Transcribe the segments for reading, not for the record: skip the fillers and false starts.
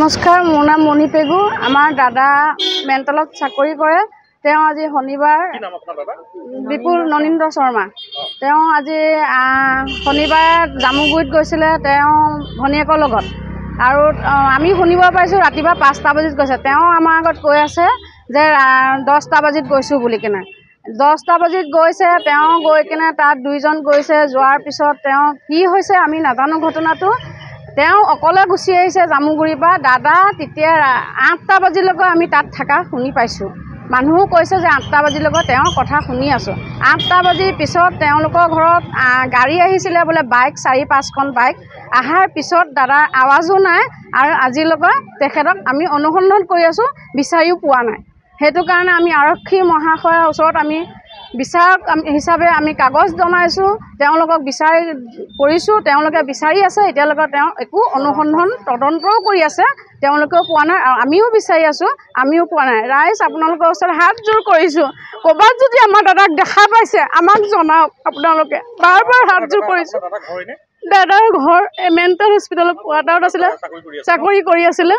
নমস্কাৰ, মোৰ নাম মণি পেগু। আমাৰ দাদা মেণ্টেলত চাকৰি কৰে। তেওঁ আজি শনিবাৰ বিপুল ননীন্দ্ৰ শৰ্মা। তেওঁ আজি শনিবাৰ জামুগুৰিত গৈছিলে তেওঁ ভনীয়েকৰ লগত। আৰু আমি শুনিব পাৰিছোঁ ৰাতিপুৱা 5টা বজাত গৈছে। তেওঁ আমাৰ আগত কৈ আছে যে 10টা বজাত গৈছোঁ বুলি কিনে। 10টা বজাত গৈছে, তেওঁ গৈ কিনে তাত দুইজন গৈছে। যোৱাৰ পিছত তেওঁ কি হৈছে আমি নাজানো ঘটনাটো। তেওঁ অকলে গুচি আহিছে জামুগুৰিৰ পৰা। দাদা তেতিয়া 8টা বজালৈকে আমি তাত থকা শুনি পাইছোঁ। মানুহো কৈছে যে 8টা বজালৈকে তেওঁৰ কথা শুনি আছোঁ। 8টা বজাৰ পিছত তেওঁলোকৰ ঘৰত গাড়ী আহিছিলে বোলে, বাইক 4-5খন বাইক। অহাৰ পিছত দাদাৰ আৱাজো নাই আৰু আজিলৈকে তেখেতক আমি অনুসন্ধান কৰি আছোঁ, বিচাৰিও পোৱা নাই। সেইটো কাৰণে আমি আৰক্ষী মহাশয়ৰ ওচৰত আমি বিচাৰক হিচাপে আমি কাগজ জনাইছোঁ, তেওঁলোকক বিচাৰি কৰিছোঁ। তেওঁলোকে বিচাৰি আছে, এতিয়ালৈকে তেওঁ একো অনুসন্ধান তদন্তও কৰি আছে, তেওঁলোকেও পোৱা নাই আৰু আমিও বিচাৰি আছোঁ, আমিও পোৱা নাই। ৰাইজ আপোনালোকৰ ওচৰত হাতযোৰ কৰিছোঁ, ক'ৰবাত যদি আমাৰ দাদাক দেখা পাইছে আমাক জনাওক। আপোনালোকে বাৰ হাতযোৰ কৰিছোঁ। দাদাৰ ঘৰ মেণ্টেল হস্পিটেলত কোৱাৰ্টাৰত আছিলে, চাকৰি কৰি আছিলে।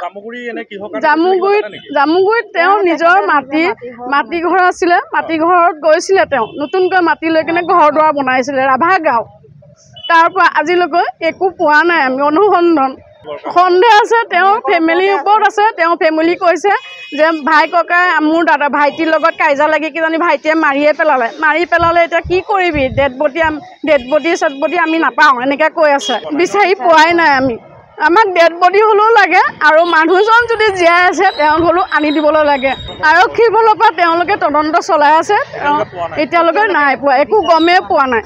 জামুগুৰিত তেওঁ নিজৰ মাটি ঘৰ আছিলে, মাটি ঘৰত গৈছিলে। তেওঁ নতুনকৈ মাটি লৈ কিনে ঘৰ দুৱাৰ বনাইছিলে ৰাভা গাঁও। তাৰ পৰা আজিলৈকে একো পোৱা নাই আমি অনুসন্ধান। সন্দেহ আছে তেওঁ ফেমিলিৰ ওপৰত আছে। তেওঁ ফেমিলি কৈছে যে ভাই ককাই মোৰ দাদা ভাইটিৰ লগত কাজিয়া লাগি কিজানি ভাইটিয়ে মাৰি পেলালে এতিয়া কি কৰিবি, ডেড বডি আমি নাপাওঁ এনেকৈ কৈ আছে। বিচাৰি পোৱাই নাই আমি। আমাক ডেড বডি হ'লেও লাগে আৰু মানুহজন যদি জীয়াই আছে তেওঁক হ'লেও আনি দিবলৈ লাগে। আৰক্ষীৰ ফালৰ পৰা তেওঁলোকে তদন্ত চলাই আছে, এতিয়ালৈকে নাই পোৱা, একো গমেই পোৱা নাই।